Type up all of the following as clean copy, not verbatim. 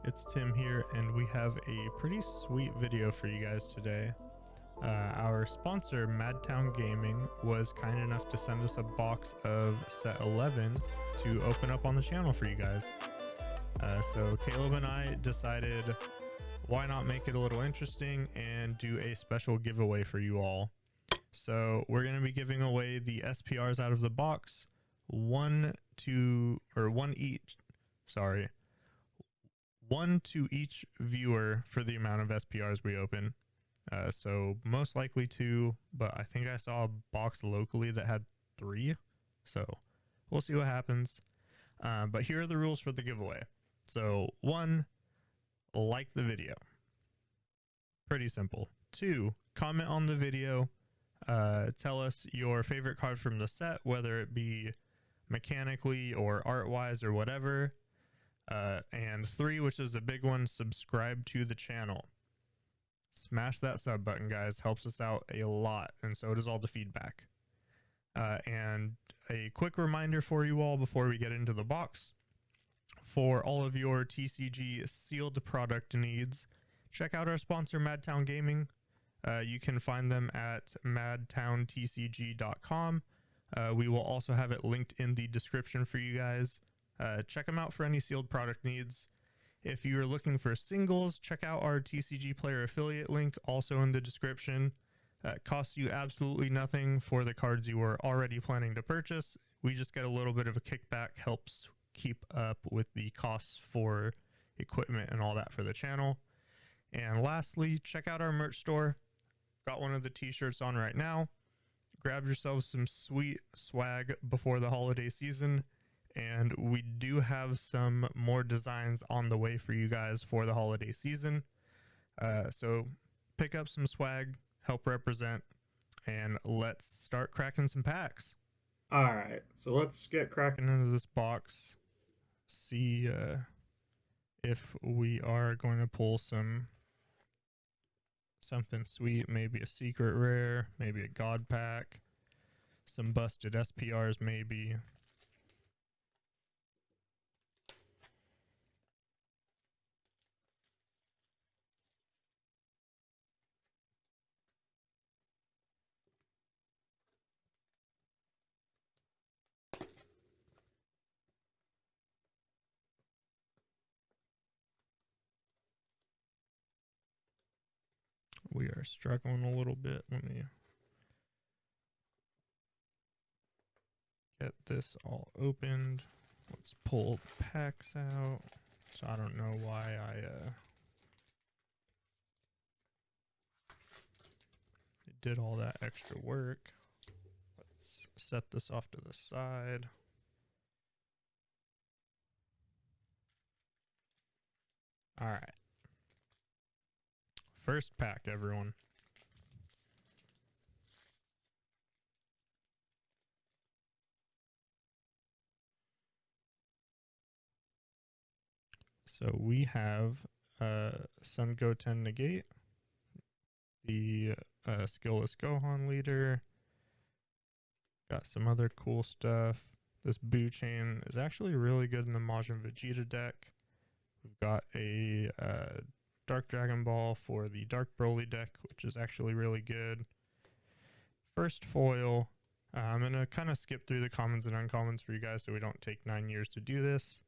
it's Tim here, and we have a pretty sweet video for you guys today. Our sponsor, Madtown Gaming, was kind enough to send us a box of set 11 to open up on the channel for you guys. So Caleb and I decided, why not make it a little interesting and do a special giveaway for you all. So we're going to be giving away the SPRs out of the box, one to each viewer for the amount of SPRs we open. So most likely 2, but I think I saw a box locally that had 3. So we'll see what happens. But here are the rules for the giveaway. So 1, like the video. Pretty simple. 2, comment on the video. Tell us your favorite card from the set, whether it be mechanically or art-wise or whatever. And 3, which is the big one, subscribe to the channel. Smash that sub button, guys. Helps us out a lot, and so does all the feedback. And a quick reminder for you all before we get into the box. For all of your TCG sealed product needs, check out our sponsor, Madtown Gaming. You can find them at madtowntcg.com. We will also have it linked in the description for you guys. Check them out for any sealed product needs. If you're looking for singles, check out our TCGPlayer affiliate link, also in the description. It costs you absolutely nothing for the cards you were already planning to purchase. We just get a little bit of a kickback, helps keep up with the costs for equipment and all that for the channel. And lastly, check out our merch store. Got one of the t-shirts on right now. Grab yourselves some sweet swag before the holiday season. And we do have some more designs on the way for you guys for the holiday season. So pick up some swag, help represent, and let's start cracking some packs. All right, so let's get cracking into this box. See if we are going to pull something sweet, maybe a secret rare, maybe a god pack, some busted SPRs maybe. We are struggling a little bit. Let me get this all opened. Let's pull packs out. So I don't know why I did all that extra work. Let's set this off to the side. All right. First pack, everyone. So we have Sun Goten Negate, the Skillless Gohan leader. Got some other cool stuff. This Boo Chain is actually really good in the Majin Vegeta deck. We've got a Dark Dragon Ball for the Dark Broly deck, which is actually really good. First foil. I'm going to kind of skip through the commons and uncommons for you guys so we don't take 9 years to do this.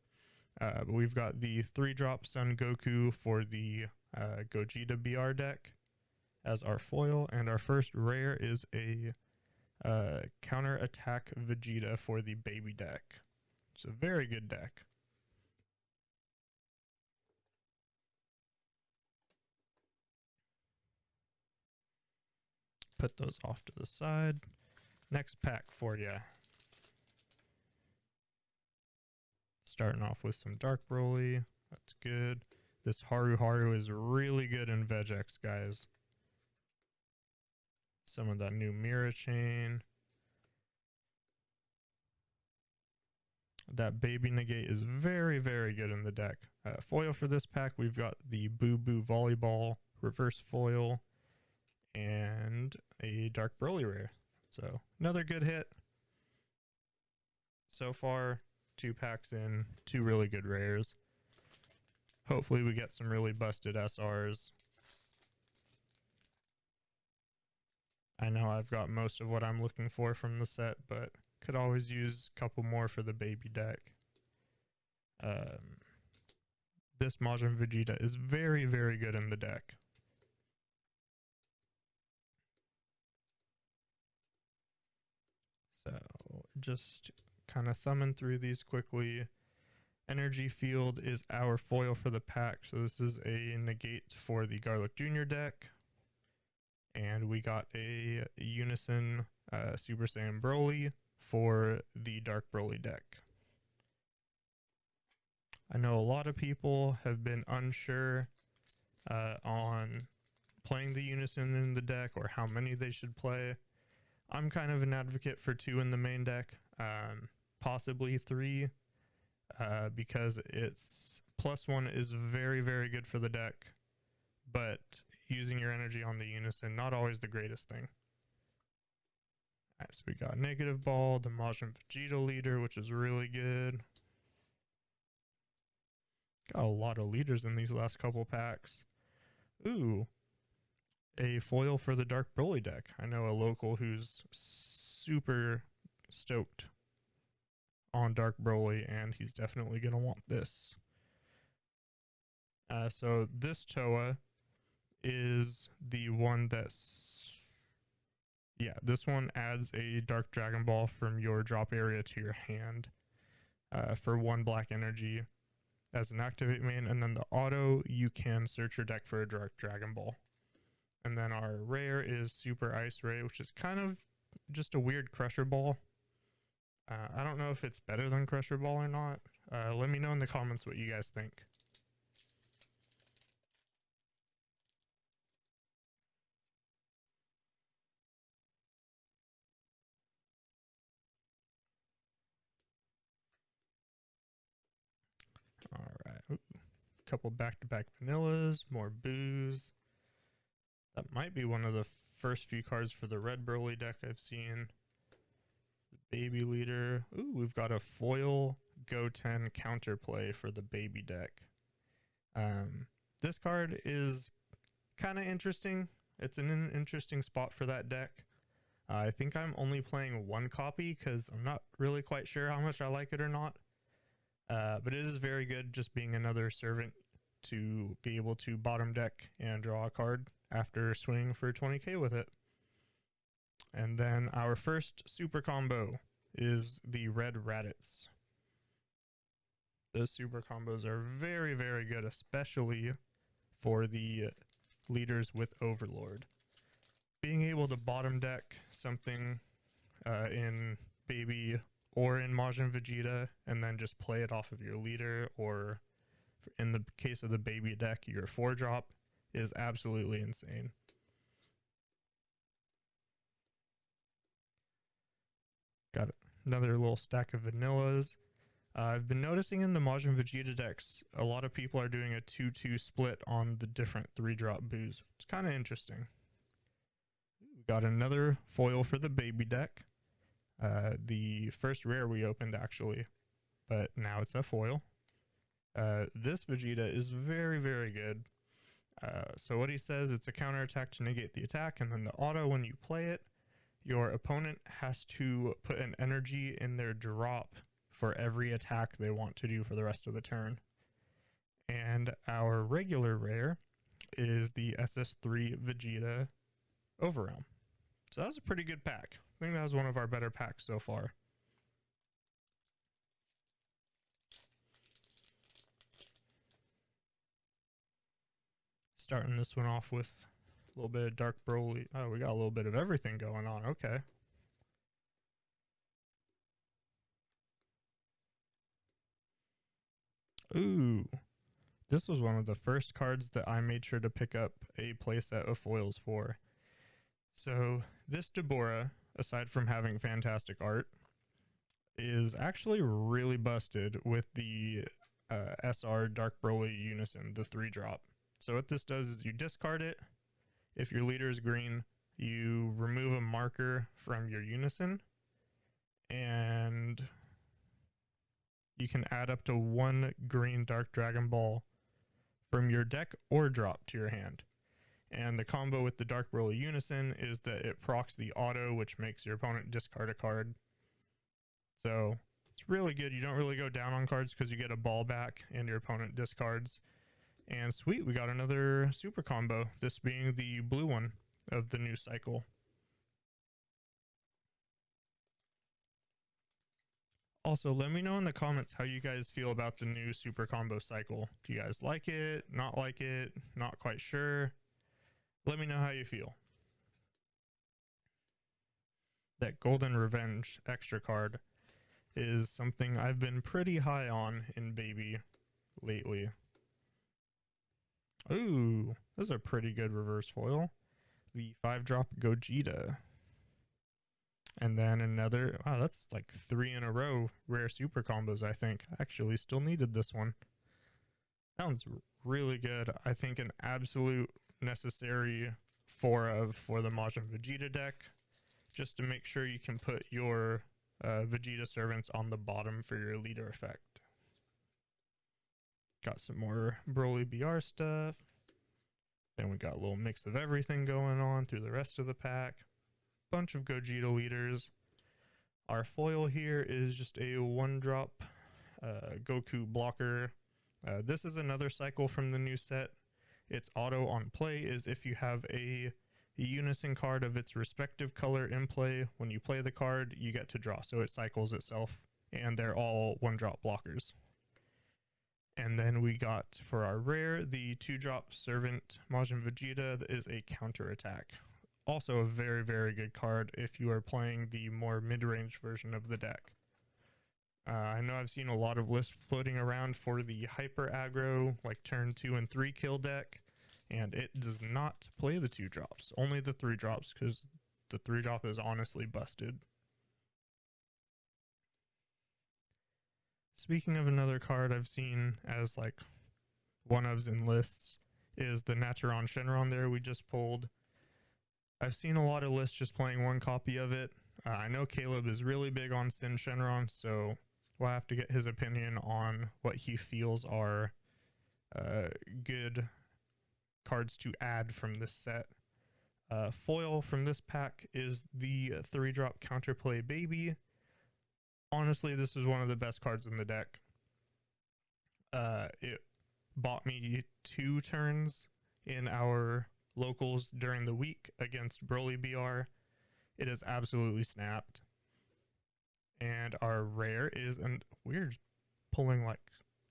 But we've got the 3-drop Son Goku for the Gogeta BR deck as our foil. And our first rare is a Counter Attack Vegeta for the Baby deck. It's a very good deck. Put those off to the side. Next pack for you. Starting off with some Dark Broly. That's good. This Haru is really good in Vegex, guys. Some of that new Mirror Chain. That Baby Negate is very, very good in the deck. Foil for this pack, we've got the Boo Boo Volleyball reverse foil and a Dark Broly rare. So another good hit. So far, 2 packs in, 2 really good rares. Hopefully we get some really busted SRs. I know I've got most of what I'm looking for from the set, but could always use a couple more for the baby deck. This Majin Vegeta is very, very good in the deck. So just kind of thumbing through these quickly. Energy Field is our foil for the pack, so this is a negate for the Garlic Jr. deck. And we got a Unison Super Saiyan Broly for the Dark Broly deck. I know a lot of people have been unsure on playing the Unison in the deck or how many they should play. I'm kind of an advocate for 2 in the main deck, possibly 3, because its +1 is very, very good for the deck, but using your energy on the Unison, not always the greatest thing. Alright, so we got Negative Ball, the Majin Vegeta leader, which is really good. Got a lot of leaders in these last couple packs. Ooh, a foil for the Dark Broly deck. I know a local who's super stoked on Dark Broly, and he's definitely going to want this. So this Toa is the one that's... Yeah, this one adds a Dark Dragon Ball from your drop area to your hand for 1 black energy as an activate main, and then the auto, you can search your deck for a Dark Dragon Ball. And then our rare is Super Ice Ray, which is kind of just a weird Crusher Ball. I don't know if it's better than Crusher Ball or not. Let me know in the comments what you guys think. Alright, couple back-to-back vanillas, more booze. That might be one of the first few cards for the Red Broly deck I've seen. Baby leader. Ooh, we've got a foil Goten counterplay for the baby deck. This card is kind of interesting. It's in an interesting spot for that deck. I think I'm only playing 1 copy because I'm not really quite sure how much I like it or not. But it is very good just being another servant to be able to bottom deck and draw a card after swinging for 20k with it. And then our first super combo is the Red Raditz. Those super combos are very, very good, especially for the leaders with Overlord. Being able to bottom deck something in Baby or in Majin Vegeta and then just play it off of your leader, or in the case of the baby deck, your 4-drop, is absolutely insane. Got another little stack of vanillas. I've been noticing in the Majin Vegeta decks, a lot of people are doing a 2-2 split on the different 3-drop boos. It's kind of interesting. We got another foil for the baby deck. The first rare we opened, actually, but now it's a foil. This Vegeta is very, very good. So what he says, it's a counterattack to negate the attack, and then the auto, when you play it, your opponent has to put an energy in their drop for every attack they want to do for the rest of the turn. And our regular rare is the SS3 Vegeta Overrealm. So that was a pretty good pack. I think that was one of our better packs so far. Starting this one off with a little bit of Dark Broly. Oh, we got a little bit of everything going on. Okay. Ooh. This was one of the first cards that I made sure to pick up a playset of foils for. So this Deborah, aside from having fantastic art, is actually really busted with the SR Dark Broly Unison, the 3-drop. So what this does is you discard it. If your leader is green, you remove a marker from your Unison, and you can add up to 1 green Dark Dragon Ball from your deck or drop to your hand. And the combo with the Dark Broly Unison is that it procs the auto, which makes your opponent discard a card. So it's really good. You don't really go down on cards because you get a ball back and your opponent discards. And sweet, we got another super combo, this being the blue one of the new cycle. Also, let me know in the comments how you guys feel about the new super combo cycle. Do you guys like it? Not like it? Not quite sure? Let me know how you feel. That Golden Revenge extra card is something I've been pretty high on in Baby lately. Ooh, this is a pretty good reverse foil. The 5-drop Gogeta. And then another, wow, that's like 3 in a row rare super combos, I think. I actually still needed this one. That one's really good. I think an absolute necessary 4 of for the Majin Vegeta deck, just to make sure you can put your Vegeta servants on the bottom for your leader effect. Got some more Broly BR stuff. Then we got a little mix of everything going on through the rest of the pack. Bunch of Gogeta leaders. Our foil here is just a 1-drop Goku blocker. This is another cycle from the new set. Its auto on play is if you have a unison card of its respective color in play, when you play the card, you get to draw. So it cycles itself, and they're all 1-drop blockers. And then we got, for our rare, the 2-drop Servant Majin Vegeta that is a counterattack. Also a very, very good card if you are playing the more mid-range version of the deck. I know I've seen a lot of lists floating around for the hyper aggro, like turn 2 and 3 kill deck, and it does not play the 2-drops, only the 3-drops, because the 3-drop is honestly busted. Speaking of another card I've seen as like one-ofs in lists is the Naturon Shenron there we just pulled. I've seen a lot of lists just playing one copy of it. I know Caleb is really big on Sin Shenron, so we'll have to get his opinion on what he feels are good cards to add from this set. Foil from this pack is the 3-drop Counterplay Baby. Honestly, this is one of the best cards in the deck. It bought me 2 turns in our locals during the week against Broly BR. It is absolutely snapped. And our rare is, and we're pulling like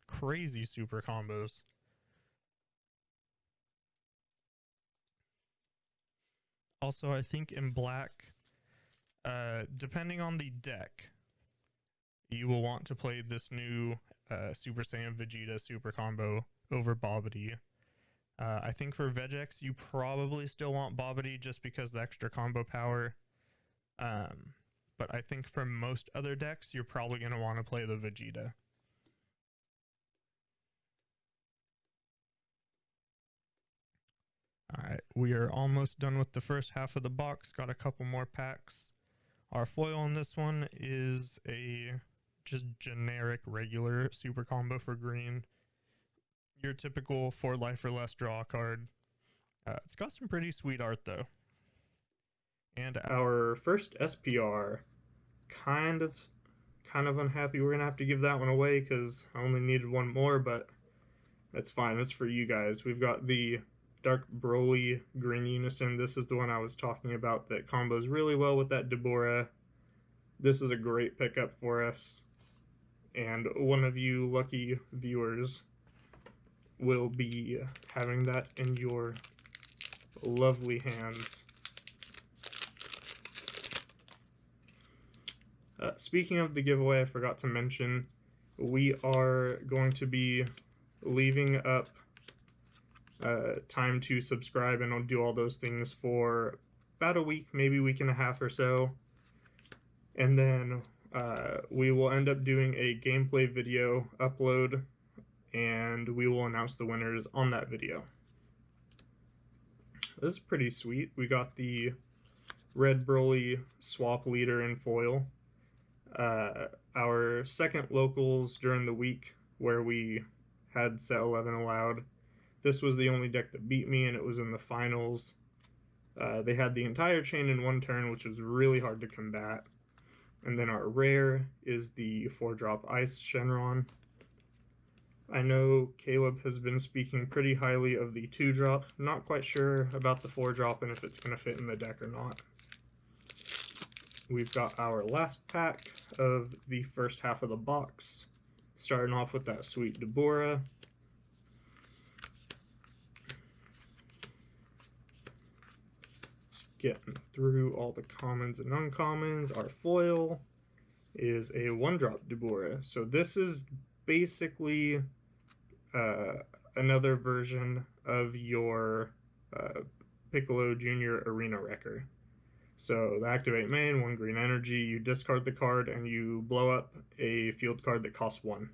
crazy super combos. Also, I think in black, depending on the deck, you will want to play this new Super Saiyan Vegeta super combo over Bobbity. I think for Vegex, you probably still want Bobbity just because the extra combo power. But I think for most other decks, you're probably going to want to play the Vegeta. Alright, we are almost done with the first half of the box. Got a couple more packs. Our foil on this one is a just generic regular super combo for green. Your typical 4 life or less draw card. It's got some pretty sweet art though. And our first SPR, kind of unhappy we're gonna have to give that one away because I only needed one more, but that's fine. That's for you guys. We've got the Dark Broly Green Unison. This is the one I was talking about that combos really well with that Deborah. This is a great pickup for us, and one of you lucky viewers will be having that in your lovely hands. Speaking of the giveaway, I forgot to mention, we are going to be leaving up time to subscribe and I'll do all those things for about a week, maybe a week and a half or so. And then we will end up doing a gameplay video upload, and we will announce the winners on that video. This is pretty sweet. We got the Red Broly swap leader in foil. Our second locals during the week where we had set 11 allowed. this was the only deck that beat me, and it was in the finals. They had the entire chain in one turn, which was really hard to combat. And then our rare is the 4-drop Ice Shenron. I know Caleb has been speaking pretty highly of the 2-drop. Not quite sure about the 4-drop and if it's going to fit in the deck or not. We've got our last pack of the first half of the box. Starting off with that sweet Deborah. Just getting through all the commons and uncommons. Our foil is a 1-drop Deborah. So this is basically another version of your Piccolo Jr. Arena Wrecker. So the activate main, 1 green energy, you discard the card and you blow up a field card that costs 1.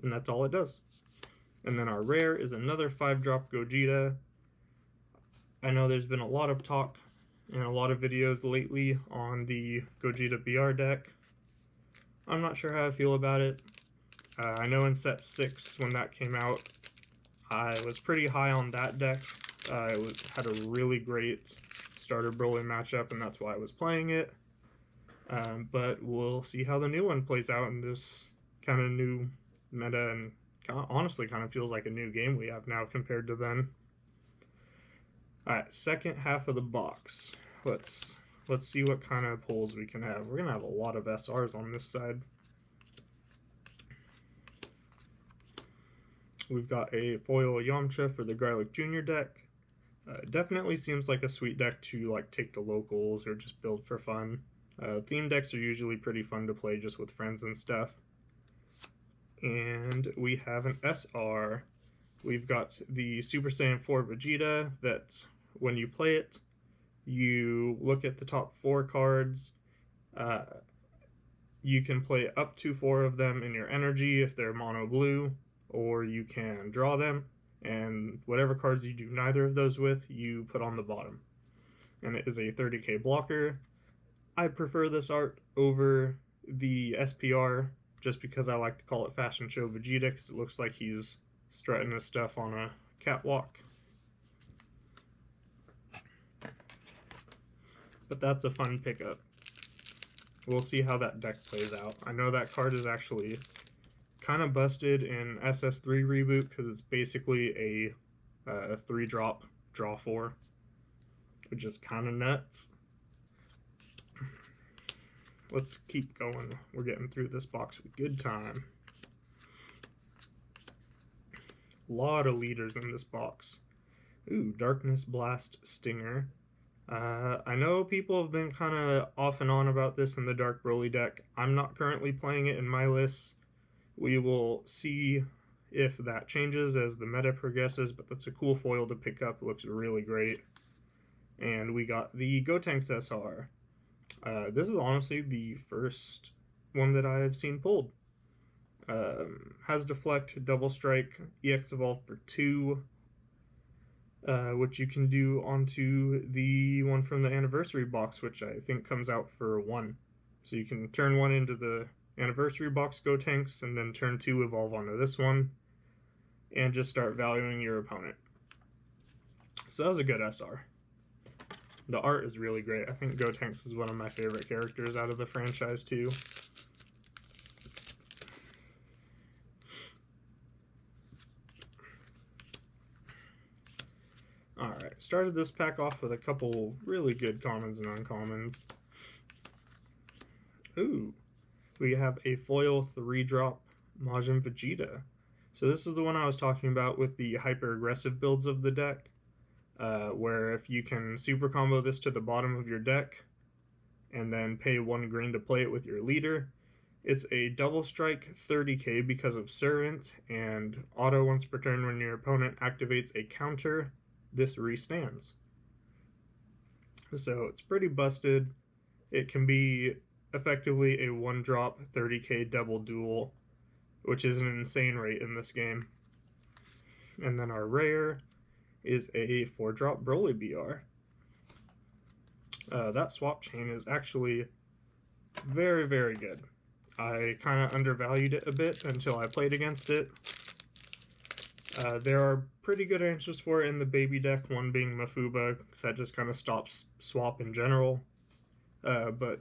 And that's all it does. And then our rare is another 5-drop Gogeta. I know there's been a lot of talk and a lot of videos lately on the Gogeta BR deck. I'm not sure how I feel about it. I know in set 6 when that came out, I was pretty high on that deck. It had a really great starter Broly matchup, and that's why I was playing it. But we'll see how the new one plays out in this kind of new meta, and honestly kind of feels like a new game we have now compared to then. Alright, second half of the box. Let's see what kind of pulls we can have. We're going to have a lot of SRs on this side. We've got a foil Yamcha for the Garlic Jr. deck. Definitely seems like a sweet deck to like take to locals or just build for fun. Theme decks are usually pretty fun to play just with friends and stuff. And we have an SR. We've got the Super Saiyan 4 Vegeta that when you play it, you look at the top 4 cards. You can play up to 4 of them in your energy if they're mono blue, or you can draw them, and whatever cards you do neither of those with, you put on the bottom. And it is a 30k blocker. I prefer this art over the SPR just because I like to call it Fashion Show Vegeta, because it looks like he's strutting his stuff on a catwalk. But that's a fun pickup. We'll see how that deck plays out. I know that card is actually kind of busted in SS3 reboot because it's basically a 3-drop draw 4, which is kind of nuts. Let's keep going. We're getting through this box with good time. A lot of leaders in this box. Ooh, Darkness Blast Stinger. I know people have been kind of off and on about this in the Dark Broly deck. I'm not currently playing it in my lists. We will see if that changes as the meta progresses, but that's a cool foil to pick up. It looks really great. And we got the Gotenks SR. This is honestly the first one that I have seen pulled. Has Deflect, Double Strike, EX Evolve for 2, which you can do onto the one from the Anniversary box, which I think comes out for 1. So you can turn 1 into the Anniversary box Gotenks, and then turn 2 evolve onto this one, and just start valuing your opponent. So that was a good SR. The art is really great. I think Gotenks is one of my favorite characters out of the franchise too. Alright, started this pack off with a couple really good commons and uncommons. Ooh, we have a foil 3-drop Majin Vegeta. So this is the one I was talking about with the hyper-aggressive builds of the deck, where if you can super combo this to the bottom of your deck and then pay 1 green to play it with your leader, it's a double strike 30k because of Servant, and auto once per turn when your opponent activates a counter, this restands. So it's pretty busted. It can be effectively a 1-drop 30k double duel, which is an insane rate in this game. And then our rare is a 4-drop Broly BR. That swap chain is actually very, very good. I kind of undervalued it a bit until I played against it. There are pretty good answers for it in the baby deck, one being Mafuba, because that just kind of stops swap in general. But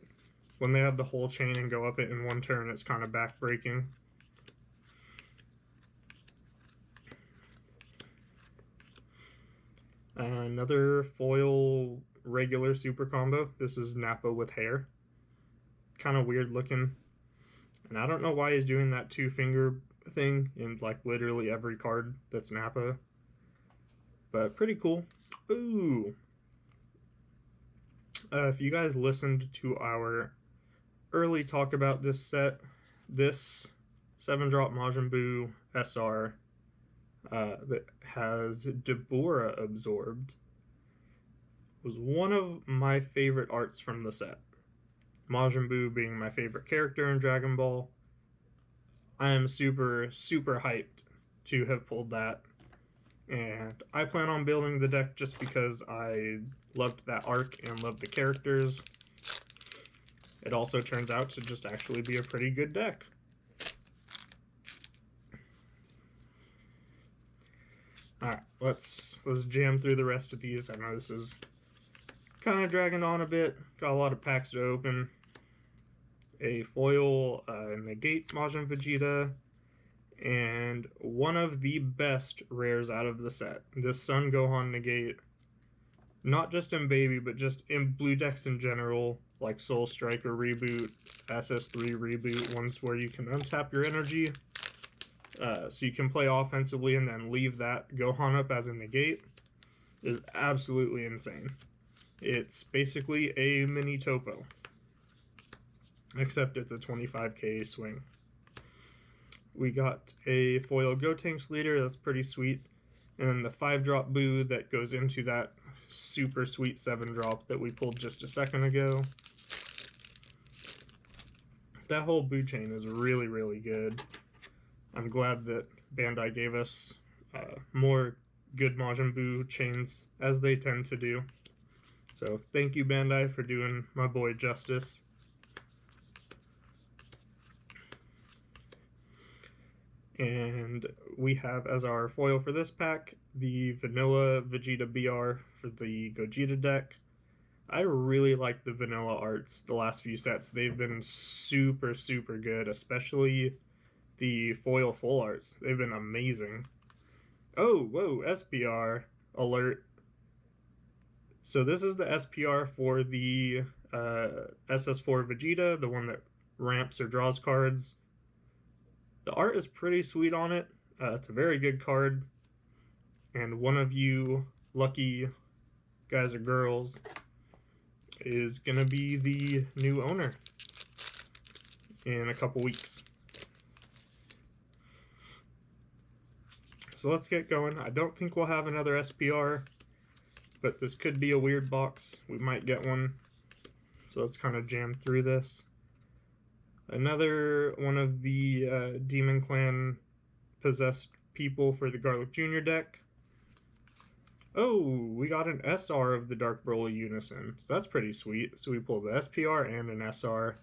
when they have the whole chain and go up it in one turn, it's kind of backbreaking. Another foil regular super combo. This is Nappa with hair. Kind of weird looking. And I don't know why he's doing that 2-finger thing in like literally every card that's Nappa. But pretty cool. Ooh. If you guys listened to our early talk about this set, this 7-drop Majin Buu SR that has Deborah absorbed was one of my favorite arts from the set. Majin Buu being my favorite character in Dragon Ball. I am super, super hyped to have pulled that. And I plan on building the deck just because I loved that arc and loved the characters. It also turns out to just actually be a pretty good deck. Alright, let's jam through the rest of these. I know this is kind of dragging on a bit. Got a lot of packs to open. A foil Negate Majin Vegeta, and one of the best rares out of the set. This Sun Gohan Negate, not just in Baby, but just in blue decks in general, like Soul Striker Reboot, SS3 Reboot, ones where you can untap your energy, so you can play offensively and then leave that Gohan up as a Negate, is absolutely insane. It's basically a mini Topo, except it's a 25k swing. We got a foil Gotenks leader, that's pretty sweet, and then the 5-drop Buu that goes into that super sweet 7-drop that we pulled just a second ago. That whole Buu chain is really, really good. I'm glad that Bandai gave us more good Majin Buu chains, as they tend to do. So thank you, Bandai, for doing my boy justice. And we have as our foil for this pack the Vanilla Vegeta BR for the Gogeta deck. I really like the vanilla arts the last few sets. They've been super, super good, especially the foil full arts. They've been amazing. Oh, whoa, SPR alert. So this is the SPR for the SS4 Vegeta, the one that ramps or draws cards. The art is pretty sweet on it. It's a very good card. And one of you lucky guys or girls is going to be the new owner in a couple weeks. So let's get going. I don't think we'll have another SPR, but this could be a weird box. We might get one. So let's kind of jam through this. Another one of the Demon Clan possessed people for the Garlic Jr. deck. Oh, we got an SR of the Dark Broly Unison. So that's pretty sweet. So we pulled the SPR and an SR.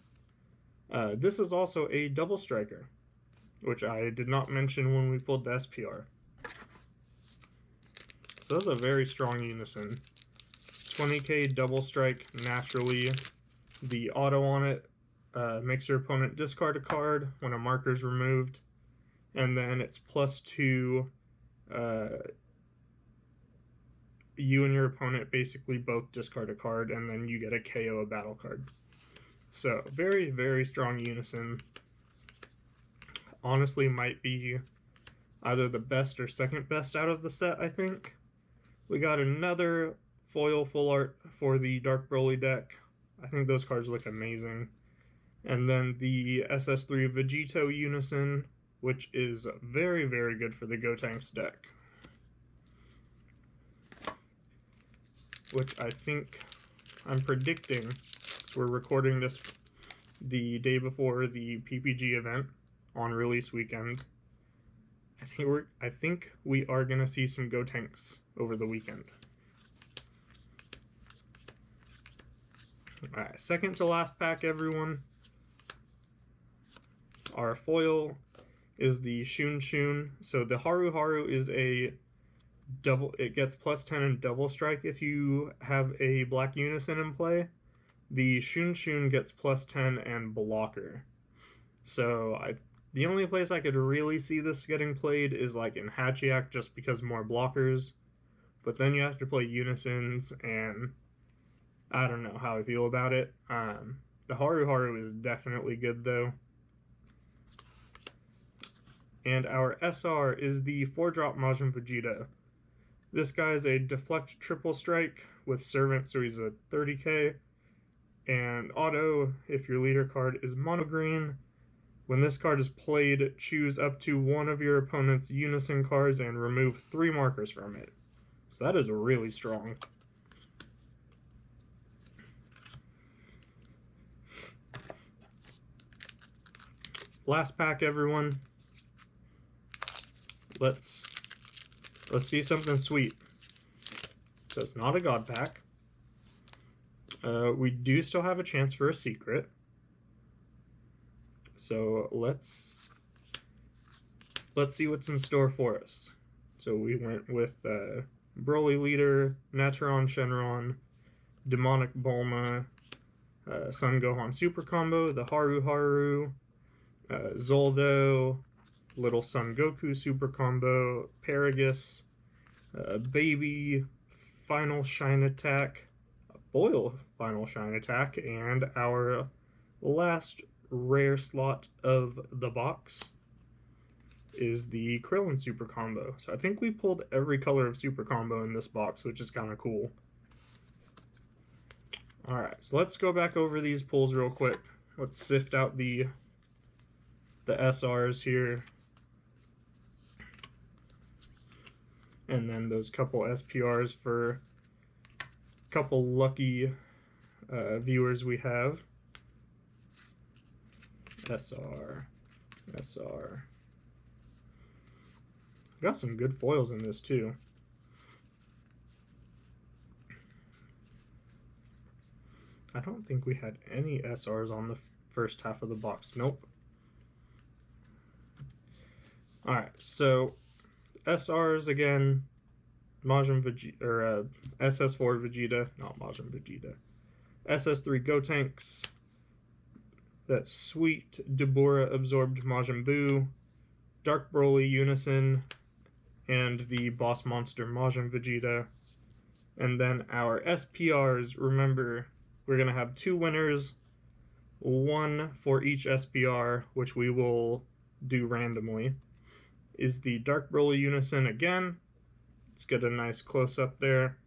This is also a double striker, which I did not mention when we pulled the SPR. So that's a very strong Unison. 20k double strike naturally. The auto on it makes your opponent discard a card when a marker is removed, and then it's +2. You and your opponent basically both discard a card, and then you get a KO a battle card. So very, very strong Unison. Honestly, might be either the best or second best out of the set, I think. We got another foil full art for the Dark Broly deck. I think those cards look amazing. And then the SS3 Vegito Unison, which is very, very good for the Gotenks deck. Which I think, I'm predicting, so we're recording this the day before the PPG event on release weekend. I think we are going to see some Gotenks over the weekend. Alright, second to last pack, everyone. Our foil is the Shun Shun. So the Haru Haru is a double, it gets plus 10 and double strike if you have a black unison in play. The Shun Shun gets plus 10 and blocker. So the only place I could really see this getting played is like in Hachiak, just because more blockers. But then you have to play unisons, and I don't know how I feel about it. The Haru Haru is definitely good though. And our SR is the 4-drop Majin Vegeta. This guy is a deflect triple strike with Servant, so he's a 30k. And auto, if your leader card is mono green, when this card is played, choose up to one of your opponent's unison cards and remove 3 markers from it. So that is really strong. Last pack, everyone. Let's see something sweet. So it's not a god pack. We do still have a chance for a secret. So let's see what's in store for us. So we went with Broly Leader, Naturon Shenron, Demonic Bulma, Son Gohan Super Combo, the Haru Haru, Zoldo, Little Son Goku Super Combo, Paragus, Baby, Final Shine Attack, Boil Final Shine Attack, and our last rare slot of the box is the Krillin Super Combo. So I think we pulled every color of Super Combo in this box, which is kind of cool. Alright, so let's go back over these pulls real quick. Let's sift out the SRs here. And then those couple SPRs for a couple lucky viewers we have. SR. Got some good foils in this too. I don't think we had any SRs on the first half of the box. Nope. Alright, so SRs again, Majin Vegeta, or SS4 Vegeta, not Majin Vegeta. SS3 Gotenks, that sweet Deborah absorbed Majin Buu, Dark Broly Unison, and the boss monster Majin Vegeta. And then our SPRs, remember, we're going to have 2 winners, 1 for each SPR, which we will do randomly, is the Dark Broly Unison again. Let's get a nice close-up there.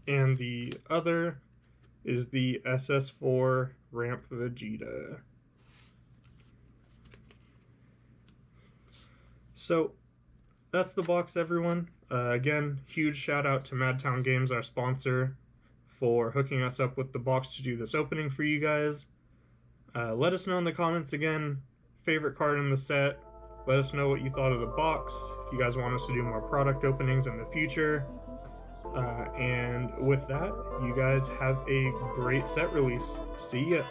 And the other is the SS4 Ramp Vegeta. So that's the box, everyone. Again, huge shout out to Madtown Games, our sponsor, for hooking us up with the box to do this opening for you guys. Let us know in the comments again, favorite card in the set. Let us know what you thought of the box, if you guys want us to do more product openings in the future. And with that, you guys have a great set release. See ya!